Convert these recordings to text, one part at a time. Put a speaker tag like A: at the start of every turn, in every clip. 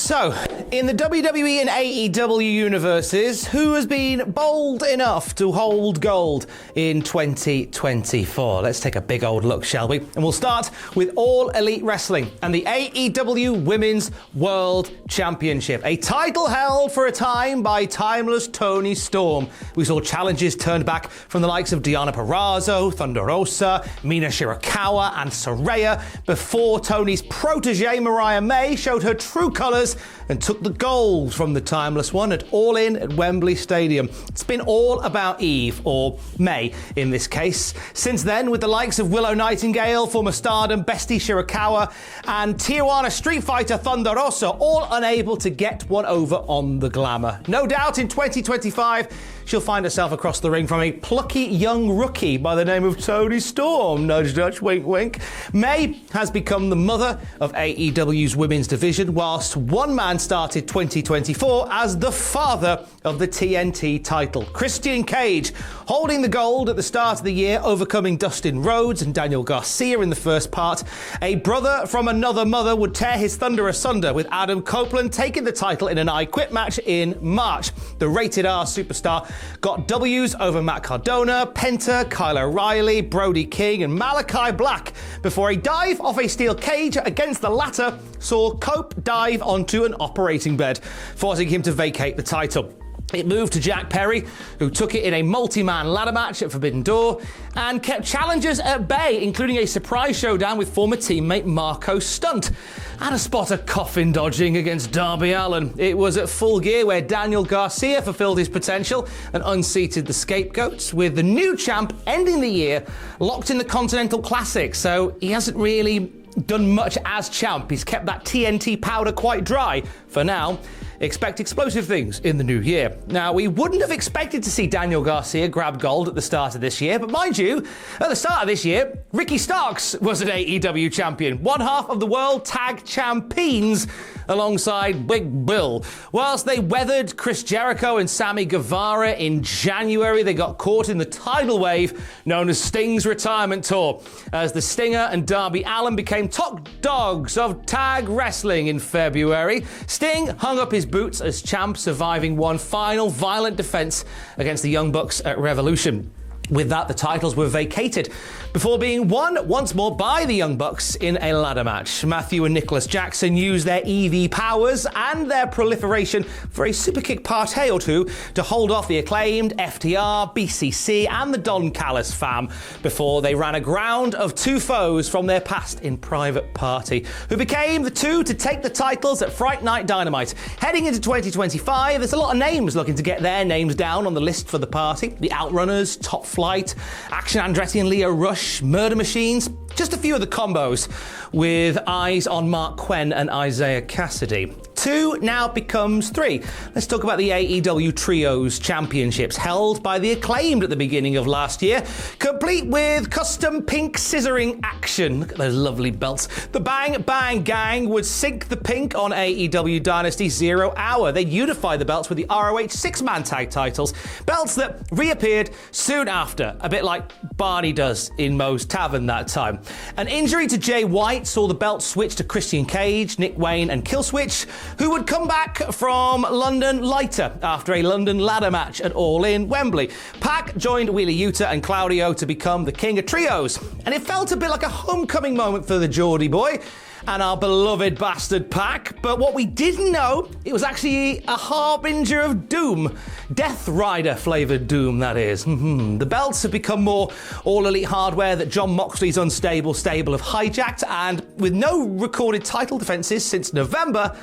A: So, in the WWE and AEW universes, who has been bold enough to hold gold in 2024? Let's take a big old look, shall we? And we'll start with All Elite Wrestling and the AEW Women's World Championship. A title held for a time by timeless Toni Storm. We saw challenges turned back from the likes of Deonna Purrazzo, Thunder Rosa, Mina Shirakawa and Saraya before Toni's protege Mariah May showed her true colours and took the gold from the timeless one at All In at Wembley Stadium. It's been all about Eve, or May in this case. Since then, with the likes of Willow Nightingale, former Stardom bestie Shirakawa, and Tijuana Street Fighter Thunder Rosa, all unable to get one over on the glamour. No doubt in 2025, she'll find herself across the ring from a plucky young rookie by the name of Toni Storm. Nudge, nudge, wink, wink. May has become the mother of AEW's women's division, whilst one man started 2024 as the father of the TNT title. Christian Cage holding the gold at the start of the year, overcoming Dustin Rhodes and Daniel Garcia in the first part. A brother from another mother would tear his thunder asunder, with Adam Copeland taking the title in an I Quit match in March. The Rated R superstar got W's over Matt Cardona, Penta, Kyle O'Reilly, Brody King and Malachi Black before a dive off a steel cage against the latter saw Cope dive onto an operating bed, forcing him to vacate the title. It moved to Jack Perry, who took it in a multi-man ladder match at Forbidden Door and kept challengers at bay, including a surprise showdown with former teammate Marco Stunt and a spot of coffin dodging against Darby Allin. It was at Full Gear where Daniel Garcia fulfilled his potential and unseated the scapegoats, with the new champ ending the year locked in the Continental Classic, so he hasn't really done much as champ. He's kept that TNT powder quite dry for now. Expect explosive things in the new year. Now, we wouldn't have expected to see Daniel Garcia grab gold at the start of this year, but mind you, at the start of this year, Ricky Starks was an AEW champion, one half of the World Tag Champions alongside Big Bill. Whilst they weathered Chris Jericho and Sammy Guevara in January, they got caught in the tidal wave known as Sting's retirement tour, as the Stinger and Darby Allin became top dogs of tag wrestling in February. Sting hung up his boots as champ, surviving one final violent defense against the Young Bucks at Revolution. With that, the titles were vacated before being won once more by the Young Bucks in a ladder match. Matthew and Nicholas Jackson used their EV powers and their proliferation for a superkick partay or two to hold off the Acclaimed, FTR, BCC and the Don Callis fam before they ran aground of two foes from their past in Private Party, who became the two to take the titles at Fright Night Dynamite. Heading into 2025, there's a lot of names looking to get their names down on the list for the party. The Outrunners, Top Flight, Action Andretti and Leo Rush, Murder Machines, just a few of the combos, with eyes on Mark Quinn and Isaiah Cassidy. Two now becomes three. Let's talk about the AEW Trios Championships, held by the Acclaimed at the beginning of last year, complete with custom pink scissoring action. Look at those lovely belts. The Bang Bang Gang would sink the pink on AEW Dynasty 0 Hour. They'd unify the belts with the ROH six-man tag titles, belts that reappeared soon after, a bit like Barney does in Moe's Tavern that time. An injury to Jay White saw the belt switch to Christian Cage, Nick Wayne and Killswitch, who would come back from London lighter after a London ladder match at All In Wembley. Pac joined Wheeler Yuta and Claudio to become the king of trios, and it felt a bit like a homecoming moment for the Geordie boy and our beloved bastard Pac. But what we didn't know, it was actually a harbinger of doom. Death Rider flavoured doom, that is. The belts have become more All Elite hardware that Jon Moxley's unstable stable have hijacked, and with no recorded title defences since November,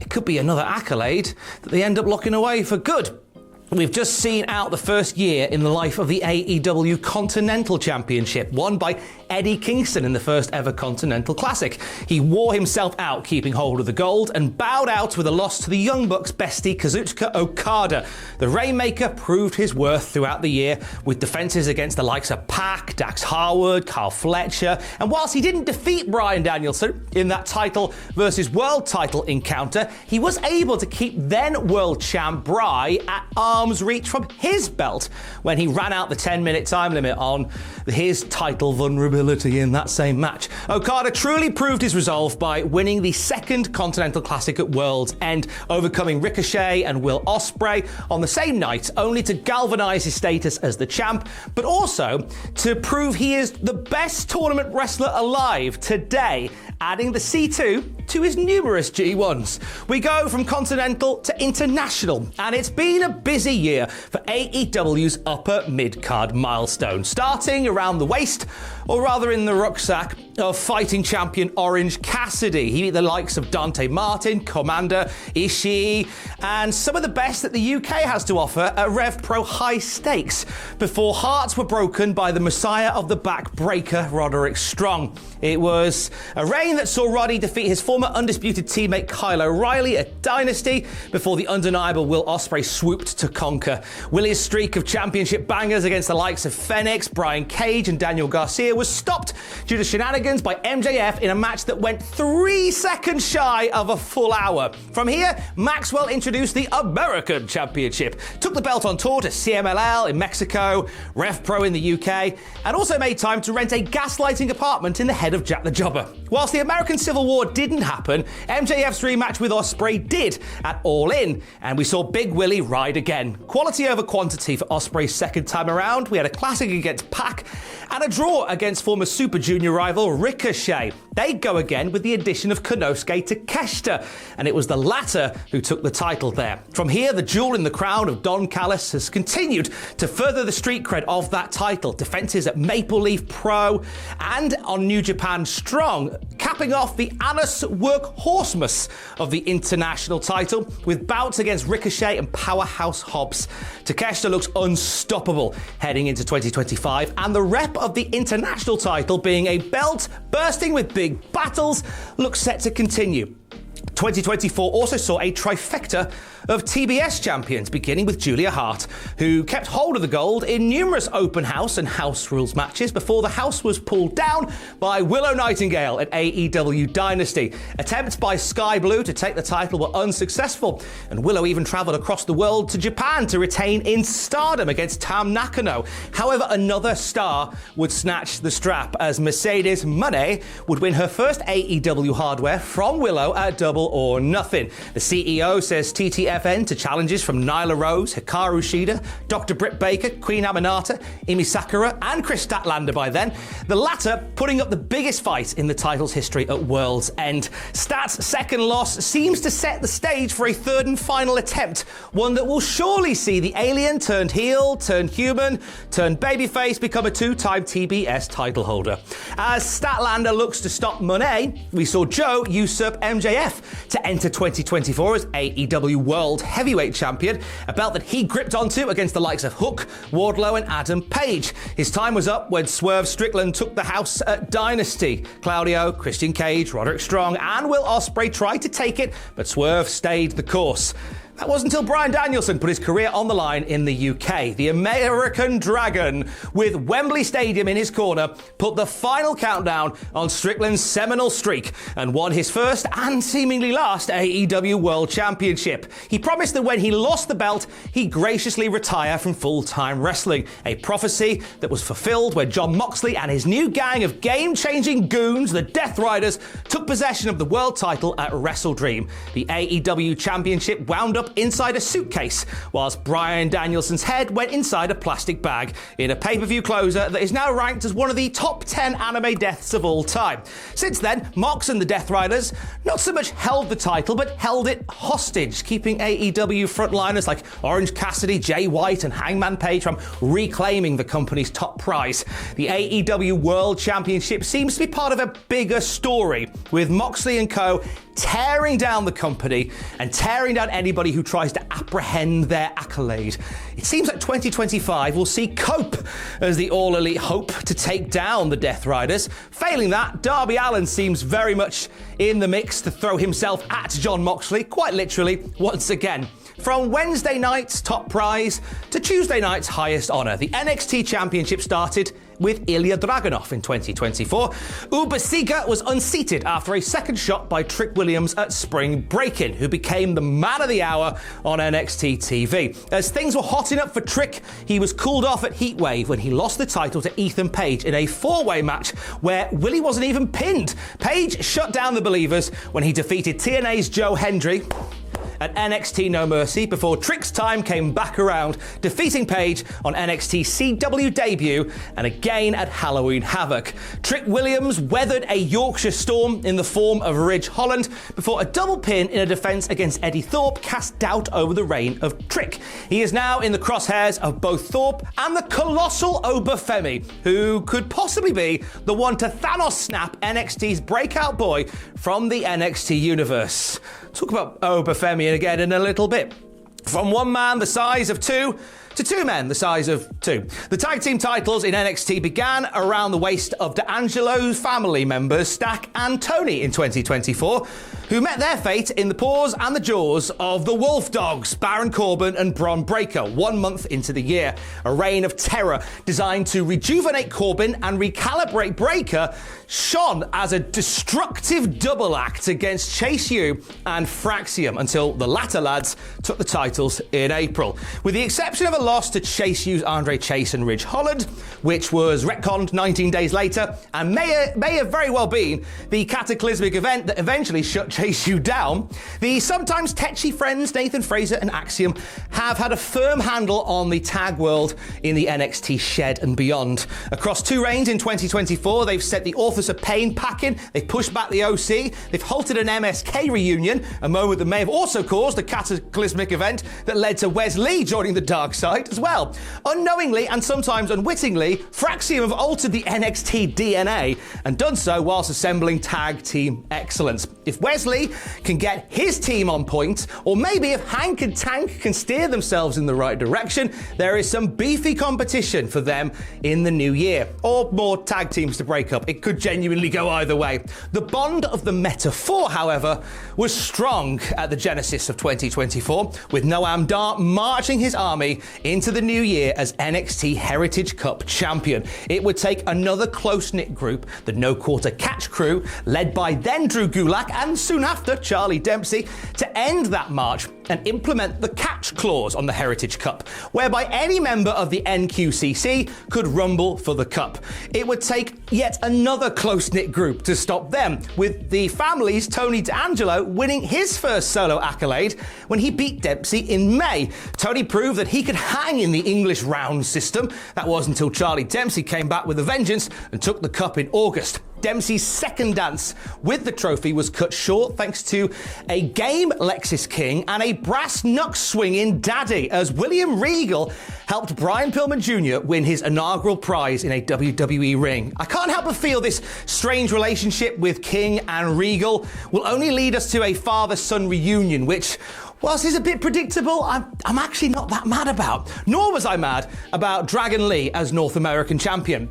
A: it could be another accolade that they end up locking away for good. We've just seen out the first year in the life of the AEW Continental Championship, won by Eddie Kingston in the first ever Continental Classic. He wore himself out keeping hold of the gold and bowed out with a loss to the Young Bucks bestie Kazuchika Okada. The Rainmaker proved his worth throughout the year with defences against the likes of Pac, Dax Harwood, Kyle Fletcher, and whilst he didn't defeat Bryan Danielson in that title versus world title encounter, he was able to keep then world champ Bry at arm's reach from his belt when he ran out the 10-minute time limit on his title vulnerability. possibility in that same match. Okada truly proved his resolve by winning the second Continental Classic at World's End, overcoming Ricochet and Will Ospreay on the same night, only to galvanize his status as the champ, but also to prove he is the best tournament wrestler alive today, adding the C2 to his numerous G1s. We go from Continental to International, and it's been a busy year for AEW's upper mid-card milestone, starting around the waist, or rather in the rucksack, of fighting champion Orange Cassidy. He beat the likes of Dante Martin, Commander, Ishii, and some of the best that the UK has to offer at Rev Pro high stakes, before hearts were broken by the messiah of the backbreaker, Roderick Strong. It was a reign that saw Roddy defeat his former undisputed teammate Kyle O'Reilly at Dynasty, before the undeniable Will Ospreay swooped to conquer. Willie's streak of championship bangers against the likes of Fenix, Brian Cage and Daniel Garcia was stopped due to shenanigans by MJF in a match that went 3 seconds shy of a full hour. From here, Maxwell introduced the American Championship, took the belt on tour to CMLL in Mexico, Rev Pro in the UK, and also made time to rent a gaslighting apartment in the head of Jack the Jobber. Whilst the American Civil War didn't happen, MJF's rematch with Ospreay did at All In, and we saw Big Willie ride again. Quality over quantity for Ospreay's second time around. We had a classic against Pac and a draw against former Super Junior rival Ricochet. They go again with the addition of Konosuke Takeshita, and it was the latter who took the title there. From here, the jewel in the crown of Don Callis has continued to further the street cred of that title. Defenses at Maple Leaf Pro and on New Japan Strong, capping off the Annus workhorsemas of the international title with bouts against Ricochet and Powerhouse Hobbs. Takeshita looks unstoppable heading into 2025, and the rep of the international title being a belt bursting with big battles looks set to continue. 2024 also saw a trifecta of TBS champions, beginning with Julia Hart, who kept hold of the gold in numerous open house and house rules matches before the house was pulled down by Willow Nightingale at AEW Dynasty. Attempts by Sky Blue to take the title were unsuccessful, and Willow even travelled across the world to Japan to retain in Stardom against Tam Nakano. However, another star would snatch the strap, as Mercedes Moné would win her first AEW hardware from Willow at Double or Nothing. The CEO says TTFN to challenges from Nyla Rose, Hikaru Shida, Dr. Britt Baker, Queen Aminata, Emi Sakura, and Chris Statlander by then, the latter putting up the biggest fight in the title's history at World's End. Stat's second loss seems to set the stage for a third and final attempt, one that will surely see the alien turned heel, turned human, turned babyface become a two-time TBS title holder. As Statlander looks to stop Monet, we saw Joe usurp MJF to enter 2024 as AEW World Heavyweight Champion, a belt that he gripped onto against the likes of Hook, Wardlow and Adam Page. His time was up when Swerve Strickland took the house at Dynasty. Claudio, Christian Cage, Roderick Strong and Will Ospreay tried to take it, but Swerve stayed the course. That wasn't until Bryan Danielson put his career on the line in the UK. The American Dragon, with Wembley Stadium in his corner, put the final countdown on Strickland's seminal streak and won his first and seemingly last AEW World Championship. He promised that when he lost the belt, he'd graciously retire from full-time wrestling, a prophecy that was fulfilled when Jon Moxley and his new gang of game-changing goons, the Death Riders, took possession of the world title at WrestleDream. The AEW Championship wound up inside a suitcase, whilst Bryan Danielson's head went inside a plastic bag in a pay-per-view closer that is now ranked as one of the top 10 anime deaths of all time. Since then, Mox and the Death Riders not so much held the title, but held it hostage, keeping AEW frontliners like Orange Cassidy, Jay White and Hangman Page from reclaiming the company's top prize. The AEW World Championship seems to be part of a bigger story, with Moxley and co. tearing down the company and tearing down anybody who tries to apprehend their accolade. It seems like 2025 will see Cope as the all-elite hope to take down the Death Riders. Failing that, Darby Allin seems very much in the mix to throw himself at Jon Moxley, quite literally, once again. From Wednesday night's top prize to Tuesday night's highest honour, the NXT Championship started with Ilya Dragunov in 2024. Uber Seeger was unseated after a second shot by Trick Williams at Spring Break-In, who became the man of the hour on NXT TV. As things were hotting up for Trick, he was cooled off at Heatwave when he lost the title to Ethan Page in a four-way match where Willie wasn't even pinned. Page shut down the Believers when he defeated TNA's Joe Hendry at NXT No Mercy before Trick's time came back around, defeating Page on NXT CW debut and again at Halloween Havoc. Trick Williams weathered a Yorkshire storm in the form of Ridge Holland before a double pin in a defence against Eddie Thorpe cast doubt over the reign of Trick. He is now in the crosshairs of both Thorpe and the colossal Obafemi, who could possibly be the one to Thanos snap NXT's breakout boy from the NXT universe. Talk about Obafemi again in a little bit. From one man the size of two to two men the size of two. The tag team titles in NXT began around the waist of D'Angelo's family members Stack and Tony in 2024, who met their fate in the paws and the jaws of the Wolf Dogs, Baron Corbin and Bron Breakker, 1 month into the year. A reign of terror designed to rejuvenate Corbin and recalibrate Breakker shone as a destructive double act against Chase U and Fraxium until the latter lads took the titles in April. With the exception of a loss to Chase U's Andre Chase and Ridge Holland, which was retconned 19 days later and may have very well been the cataclysmic event that eventually shut Chase U down, the sometimes tetchy friends Nathan Fraser and Axiom have had a firm handle on the tag world in the NXT shed and beyond. Across two reigns in 2024, they've set the Authors of Pain packing, they've pushed back the OC, they've halted an MSK reunion, a moment that may have also caused a cataclysmic event that led to Wes Lee joining the dark side as well. Unknowingly and sometimes unwittingly, Fraxium have altered the NXT DNA and done so whilst assembling tag team excellence. If Wesley can get his team on point, or maybe if Hank and Tank can steer themselves in the right direction, there is some beefy competition for them in the new year. Or more tag teams to break up. It could genuinely go either way. The bond of the Metaphor, however, was strong at the genesis of 2024, with Noam Dar marching his army into the new year as NXT Heritage Cup champion. It would take another close-knit group, the No Quarter Catch crew, led by then Drew Gulak and soon after Charlie Dempsey, to end that march and implement the catch clause on the Heritage Cup, whereby any member of the NQCC could rumble for the cup. It would take yet another close-knit group to stop them, with the family's Tony D'Angelo winning his first solo accolade when he beat Dempsey in May. Tony proved that he could hang in the English round system. That was until Charlie Dempsey came back with a vengeance and took the cup in August. Dempsey's second dance with the trophy was cut short thanks to a game Lexis King and a brass knuck swinging daddy as William Regal helped Brian Pillman Jr. win his inaugural prize in a WWE ring. I can't help but feel this strange relationship with King and Regal will only lead us to a father-son reunion, which, whilst is a bit predictable, I'm actually not that mad about. Nor was I mad about Dragon Lee as North American champion.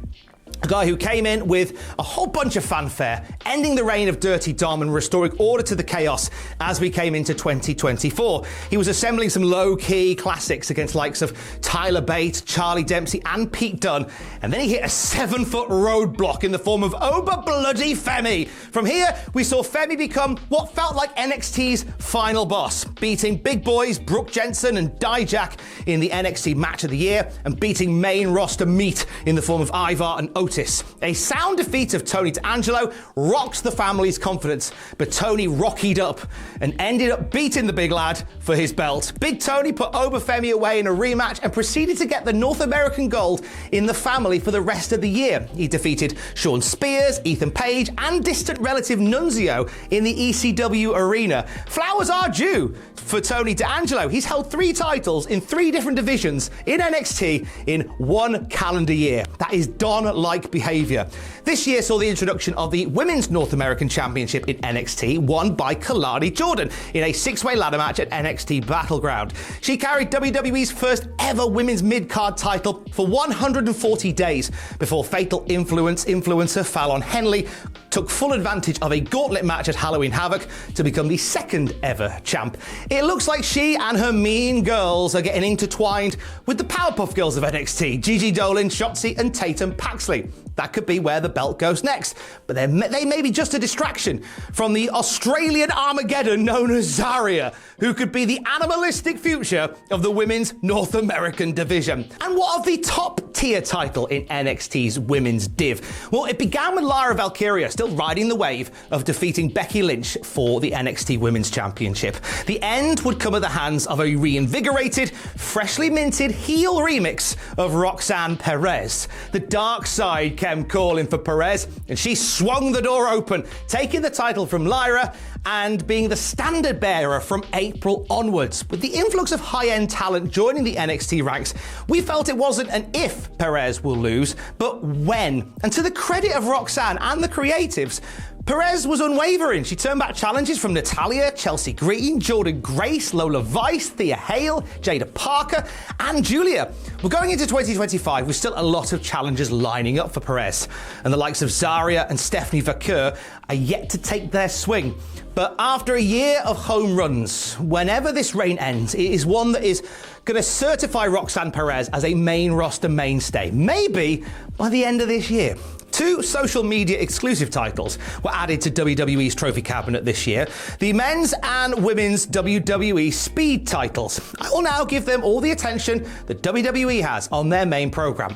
A: A guy who came in with a whole bunch of fanfare, ending the reign of Dirty Dom and restoring order to the chaos as we came into 2024. He was assembling some low-key classics against likes of Tyler Bate, Charlie Dempsey and Pete Dunne, and then he hit a 7-foot roadblock in the form of Oba Bloody Femi. From here, we saw Femi become what felt like NXT's final boss, beating big boys Brooke Jensen and Dijak in the NXT Match of the Year, and beating main roster meat in the form of Ivar and Otis. A sound defeat of Tony D'Angelo rocked the family's confidence, but Tony rockied up and ended up beating the big lad for his belt. Big Tony put Obafemi away in a rematch and proceeded to get the North American gold in the family for the rest of the year. He defeated Sean Spears, Ethan Page, and distant relative Nunzio in the ECW arena. Flowers are due for Tony D'Angelo. He's held 3 titles in 3 different divisions in NXT in 1 calendar year. That is Don-like behaviour. This year saw the introduction of the Women's North American Championship in NXT, won by Kalani Jordan in a 6-way ladder match at NXT Battleground. She carried WWE's first ever women's mid-card title for 140 days before fatal influencer Fallon Henley took full advantage of a gauntlet match at Halloween Havoc to become the second ever champ. It looks like she and her mean girls are getting intertwined with the Powerpuff Girls of NXT, Gigi Dolan, Shotzi and Tatum Paxley. That could be where the belt goes next, but they may be just a distraction from the Australian Armageddon known as Zarya, who could be the animalistic future of the women's North American division. And what of the top tier title in NXT's women's div? Well, it began with Lyra Valkyria still riding the wave of defeating Becky Lynch for the NXT Women's Championship. The end would come at the hands of a reinvigorated, freshly minted heel remix of Roxanne Perez. The dark side kept calling for Perez, and she swung the door open, taking the title from Lyra and being the standard bearer from April onwards. With the influx of high-end talent joining the NXT ranks, we felt it wasn't an if Perez will lose, but when. And to the credit of Roxanne and the creatives, Perez was unwavering. She turned back challenges from Natalya, Chelsea Green, Jordan Grace, Lola Vice, Thea Hale, Jada Parker, and Julia. We're going into 2025 with still a lot of challenges lining up for Perez, and the likes of Zarya and Stephanie Vaquer are yet to take their swing. But after a year of home runs, whenever this reign ends, it is one that is going to certify Roxanne Perez as a main roster mainstay, maybe by the end of this year. 2 social media exclusive titles were added to WWE's trophy cabinet this year, the men's and women's WWE Speed titles. I will now give them all the attention that WWE has on their main program.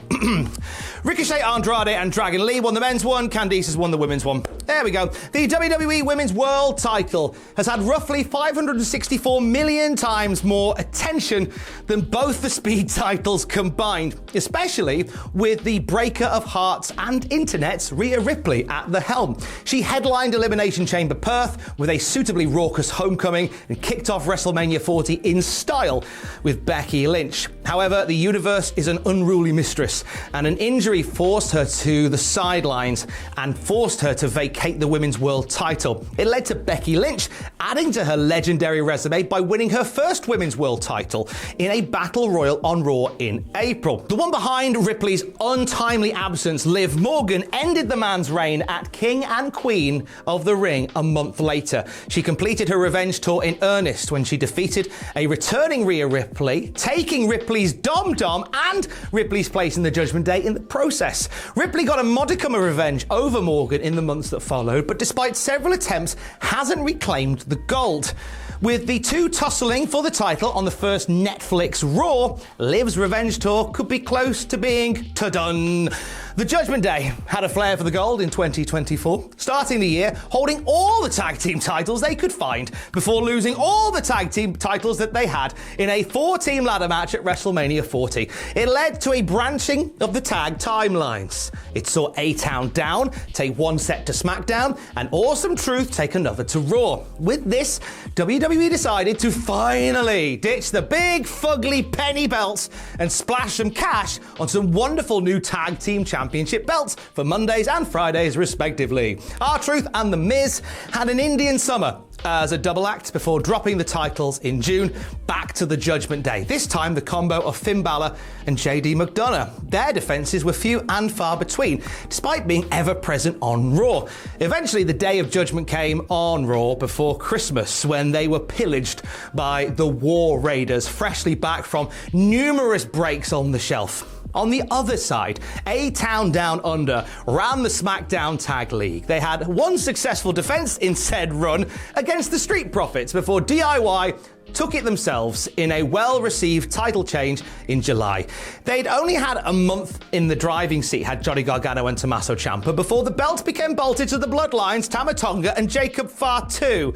A: Ricochet, Andrade and Dragon Lee won the men's one, Candice has won the women's one. There we go. The WWE Women's World Title has had roughly 564 million times more attention than both the Speed titles combined, especially with the breaker of hearts and Internet's Rhea Ripley at the helm. She headlined Elimination Chamber Perth with a suitably raucous homecoming and kicked off WrestleMania 40 in style with Becky Lynch. However, the universe is an unruly mistress, and an injury forced her to the sidelines and forced her to vacate the Women's World Title. It led to Becky Lynch adding to her legendary resume by winning her first Women's World Title in a Battle Royal on Raw in April. The one behind Ripley's untimely absence, Liv Morgan, ended the man's reign at King and Queen of the Ring a month later. She completed her revenge tour in earnest when she defeated a returning Rhea Ripley, taking Ripley's Dom-Dom and Ripley's place in the Judgment Day in the process. Ripley got a modicum of revenge over Morgan in the months that followed, but despite several attempts, hasn't reclaimed the gold. With the 2 tussling for the title on the first Netflix Raw, Liv's revenge tour could be close to being ta-done. The Judgment Day had a flair for the gold in 2024, starting the year holding all the tag team titles they could find before losing all the tag team titles that they had in a 4-team ladder match at WrestleMania 40. It led to a branching of the tag timelines. It saw A-Town Down take one set to SmackDown and Awesome Truth take another to Raw. With this, WWE decided to finally ditch the big fugly penny belts and splash some cash on some wonderful new tag team championship belts for Mondays and Fridays respectively. R-Truth and The Miz had an Indian summer as a double act before dropping the titles in June back to the Judgment Day. This time the combo of Finn Balor and JD McDonough. Their defenses were few and far between, despite being ever present on Raw. Eventually the Day of Judgment came on Raw before Christmas when they were pillaged by the War Raiders, freshly back from numerous breaks on the shelf. On the other side, A-Town Down Under ran the SmackDown Tag League. They had one successful defense in said run against the Street Profits before DIY took it themselves in a well-received title change in July. They'd only had a month in the driving seat, had Johnny Gargano and Tommaso Ciampa, before the belt became bolted to the Bloodlines, Tama Tonga and Jacob Fatu.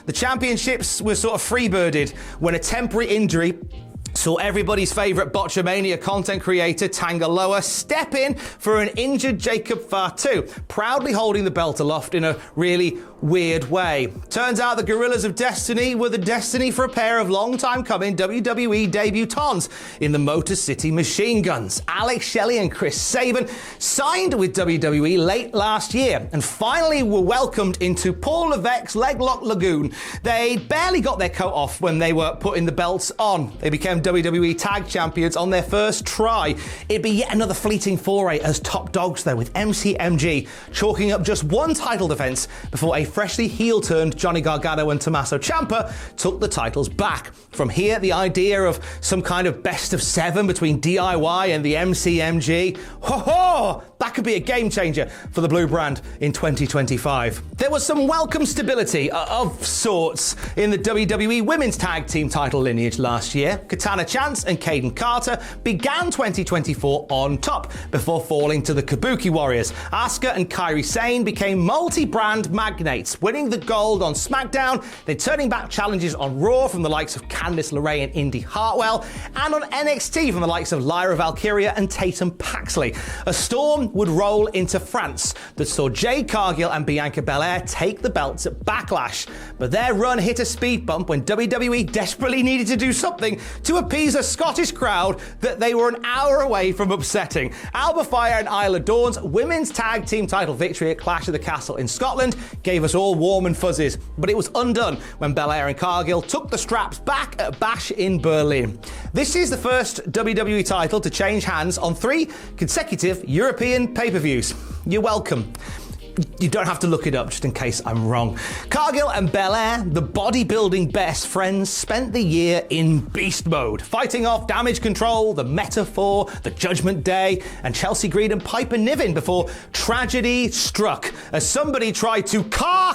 A: The championships were sort of freebirded when a temporary injury saw everybody's favourite Botchamania content creator, Tangaloa, step in for an injured Jacob Fatu, proudly holding the belt aloft in a really weird way. Turns out the Gorillas of Destiny were the destiny for a pair of long-time coming WWE debutants in the Motor City Machine Guns. Alex Shelley and Chris Sabin signed with WWE late last year and finally were welcomed into Paul Levesque's Leglock Lagoon. They barely got their coat off when they were putting the belts on. They became WWE Tag Champions on their first try. It'd be yet another fleeting foray as top dogs, though, with MCMG chalking up just one title defense before a freshly heel-turned Johnny Gargano and Tommaso Ciampa took the titles back. From here, the idea of some kind of best of 7 between DIY and the MCMG, that could be a game changer for the blue brand in 2025. There was some welcome stability of sorts in the WWE Women's Tag Team title lineage last year. Katana Chance and Kaden Carter began 2024 on top before falling to the Kabuki Warriors. Asuka and Kairi Sane became multi-brand magnates, winning the gold on SmackDown, then turning back challenges on Raw from the likes of Candice LeRae and Indy Hartwell, and on NXT from the likes of Lyra Valkyria and Tatum Paxley. A storm would roll into France that saw Jade Cargill and Bianca Belair take the belts at Backlash. But their run hit a speed bump when WWE desperately needed to do something to appease a Scottish crowd that they were an hour away from upsetting. Alba Fire and Isla Dawn's women's tag team title victory at Clash of the Castle in Scotland gave us all warm and fuzzies, but it was undone when Belair and Cargill took the straps back at Bash in Berlin. This is the first WWE title to change hands on 3 consecutive European pay-per-views. You're welcome. You don't have to look it up, just in case I'm wrong. Cargill and Belair, the bodybuilding best friends, spent the year in beast mode, fighting off Damage Control, the Metaphor, the Judgment Day, and Chelsea Green and Piper Niven before tragedy struck as somebody tried to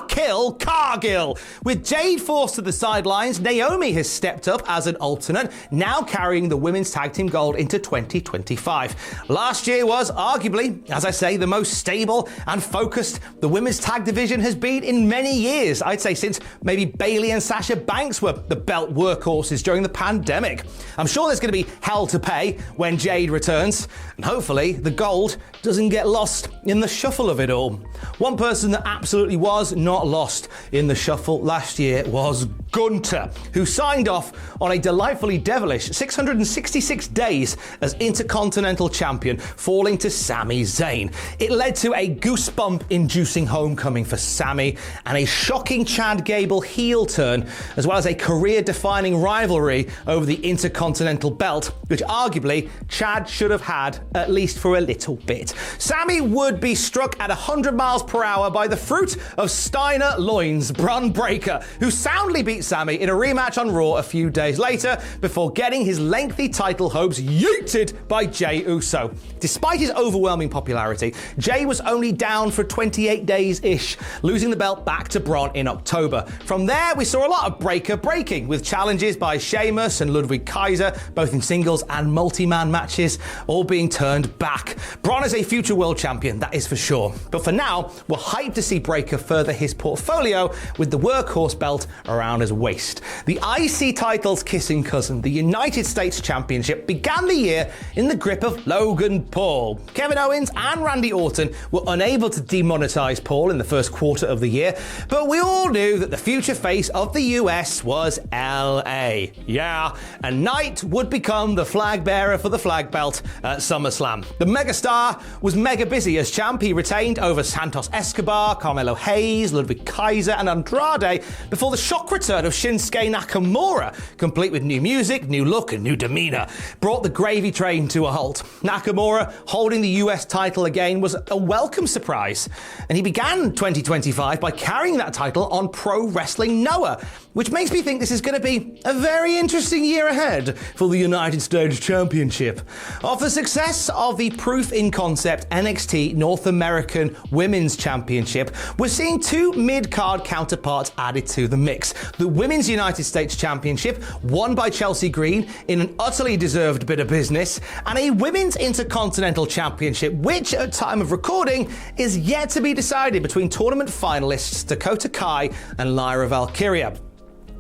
A: kill Cargill. With Jade forced to the sidelines, Naomi has stepped up as an alternate, now carrying the women's tag team gold into 2025. Last year was arguably, as I say, the most stable and focused the women's tag division has been in many years. I'd say since maybe Bayley and Sasha Banks were the belt workhorses during the pandemic. I'm sure there's going to be hell to pay when Jade returns, and hopefully the gold doesn't get lost in the shuffle of it all. One person that absolutely was not lost in the shuffle last year was Gunter, who signed off on a delightfully devilish 666 days as Intercontinental Champion, falling to Sami Zayn. It led to a goosebump-inducing homecoming for Sami and a shocking Chad Gable heel turn, as well as a career-defining rivalry over the Intercontinental belt, which arguably Chad should have had at least for a little bit. Sami would be struck at 100 miles per hour by the fruit of Steiner Loins, Bron Breakker, who soundly beat Sami in a rematch on Raw a few days later before getting his lengthy title hopes yeeted by Jey Uso. Despite his overwhelming popularity, Jey was only down for 28 days-ish, losing the belt back to Bron in October. From there, we saw a lot of Breakker breaking, with challenges by Sheamus and Ludwig Kaiser, both in singles and multi-man matches, all being turned back. Bron is a future world champion, that is for sure. But for now, we're hyped to see Breakker further his portfolio with the workhorse belt around his waist. The IC title's kissing cousin, the United States Championship, began the year in the grip of Logan Paul. Kevin Owens and Randy Orton were unable to demonetize Paul in the first quarter of the year, but we all knew that the future face of the US was LA. Yeah, and Knight would become the flag bearer for the flag belt at SummerSlam. The megastar was mega busy as champ. He retained over Santos Escobar, Carmelo Hayes, Ludwig Kaiser, and Andrade before the shock return of Shinsuke Nakamura, complete with new music, new look, and new demeanor, brought the gravy train to a halt. Nakamura holding the US title again was a welcome surprise, and he began 2025 by carrying that title on Pro Wrestling Noah, which makes me think this is going to be a very interesting year ahead for the United States Championship. Off the success of the proof in concept NXT North American Women's Championship, we're seeing 2 mid-card counterparts added to the mix. The Women's United States Championship, won by Chelsea Green in an utterly deserved bit of business, and a Women's Intercontinental Championship, which at time of recording is yet to be decided between tournament finalists Dakota Kai and Lyra Valkyria.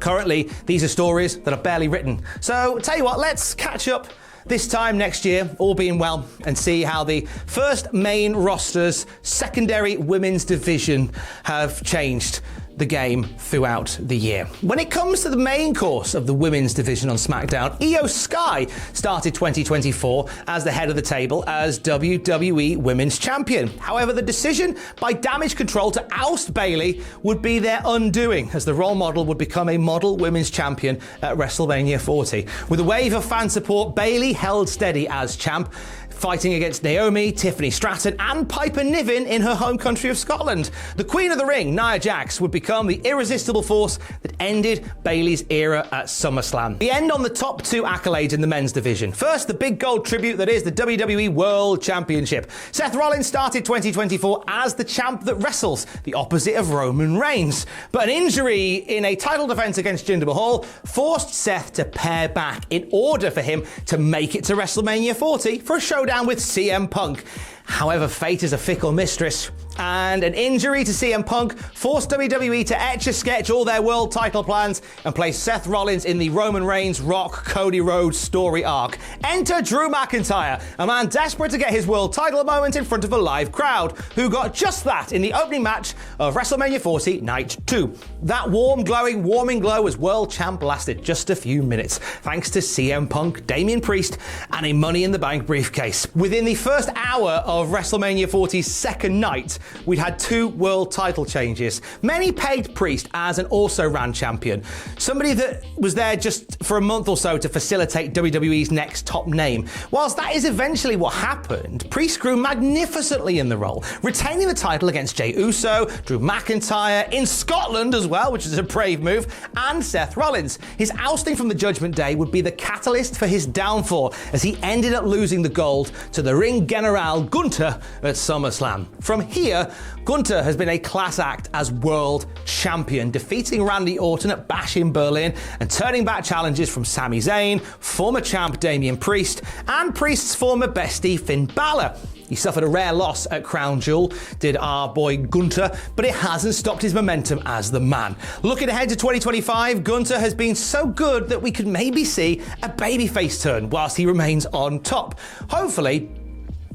A: Currently, these are stories that are barely written. So, tell you what, let's catch up this time next year, all being well, and see how the first main roster's secondary women's division have changed. the game throughout the year. When it comes to the main course of the women's division on SmackDown, Io Sky started 2024 as the head of the table as WWE Women's Champion. However, the decision by Damage Control to oust Bayley would be their undoing, as the role model would become a model women's champion at WrestleMania 40. With a wave of fan support, Bayley held steady as champ, fighting against Naomi, Tiffany Stratton and Piper Niven in her home country of Scotland. The Queen of the Ring, Nia Jax, would become the irresistible force that ended Bayley's era at SummerSlam. The end on the top two accolades in the men's division. First, the big gold tribute that is the WWE World Championship. Seth Rollins started 2024 as the champ that wrestles, the opposite of Roman Reigns. But an injury in a title defense against Jinder Mahal forced Seth to pare back in order for him to make it to WrestleMania 40 for a showdown with CM Punk. However, fate is a fickle mistress, and an injury to CM Punk forced WWE to etch-a-sketch all their world title plans and place Seth Rollins in the Roman Reigns, Rock, Cody Rhode story arc. Enter Drew McIntyre, a man desperate to get his world title moment in front of a live crowd, who got just that in the opening match of WrestleMania 40 Night 2. That warming glow as world champ lasted just a few minutes, thanks to CM Punk, Damian Priest, and a Money in the Bank briefcase. Within the first hour of WrestleMania 40's second night, we'd had two world title changes. Many pegged Priest as an also-ran champion, somebody that was there just for a month or so to facilitate WWE's next top name. Whilst that is eventually what happened, Priest grew magnificently in the role, retaining the title against Jey Uso, Drew McIntyre, in Scotland as well, which is a brave move, and Seth Rollins. His ousting from the Judgment Day would be the catalyst for his downfall, as he ended up losing the gold to the Ring General Gunther at SummerSlam. From here, Gunther has been a class act as world champion, defeating Randy Orton at Bash in Berlin and turning back challenges from Sami Zayn, former champ Damian Priest, and Priest's former bestie Finn Balor. He suffered a rare loss at Crown Jewel, did our boy Gunther, but it hasn't stopped his momentum as the man. Looking ahead to 2025, Gunther has been so good that we could maybe see a babyface turn whilst he remains on top. Hopefully,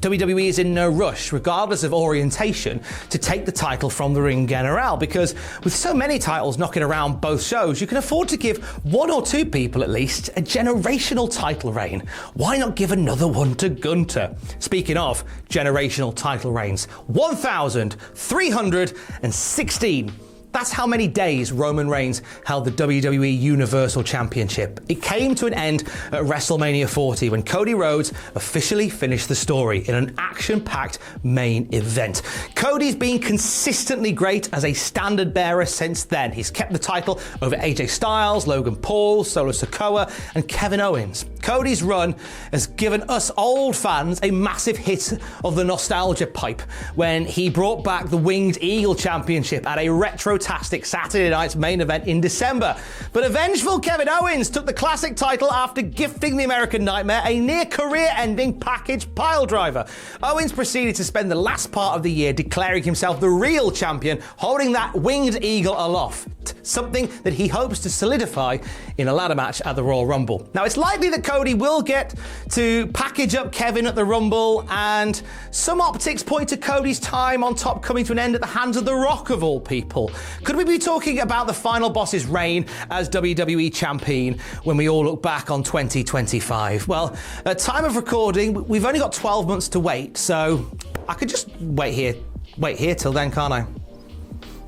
A: WWE is in no rush, regardless of orientation, to take the title from the Ring General, because with so many titles knocking around both shows, you can afford to give one or two people at least a generational title reign. Why not give another one to Gunther? Speaking of generational title reigns, 1,316. That's how many days Roman Reigns held the WWE Universal Championship. It came to an end at WrestleMania 40 when Cody Rhodes officially finished the story in an action-packed main event. Cody's been consistently great as a standard bearer since then. He's kept the title over AJ Styles, Logan Paul, Solo Sikoa, and Kevin Owens. Cody's run has given us old fans a massive hit of the nostalgia pipe when he brought back the Winged Eagle Championship at a retro-tastic Saturday night's main event in December. But a vengeful Kevin Owens took the classic title after gifting the American Nightmare a near career-ending package piledriver. Owens proceeded to spend the last part of the year declaring himself the real champion, holding that Winged Eagle aloft, something that he hopes to solidify in a ladder match at the Royal Rumble. Now, it's likely that Cody will get to package up Kevin at the Rumble, and some optics point to Cody's time on top coming to an end at the hands of The Rock, of all people. Could we be talking about the final boss's reign as WWE Champion when we all look back on 2025? Well, at time of recording, we've only got 12 months to wait, so I could just wait here till then, can't I?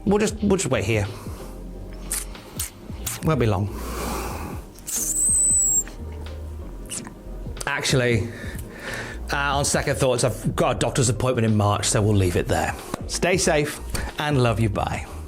A: We'll just wait here. Won't be long. Actually, on second thoughts, I've got a doctor's appointment in March, so we'll leave it there. Stay safe and love you, bye.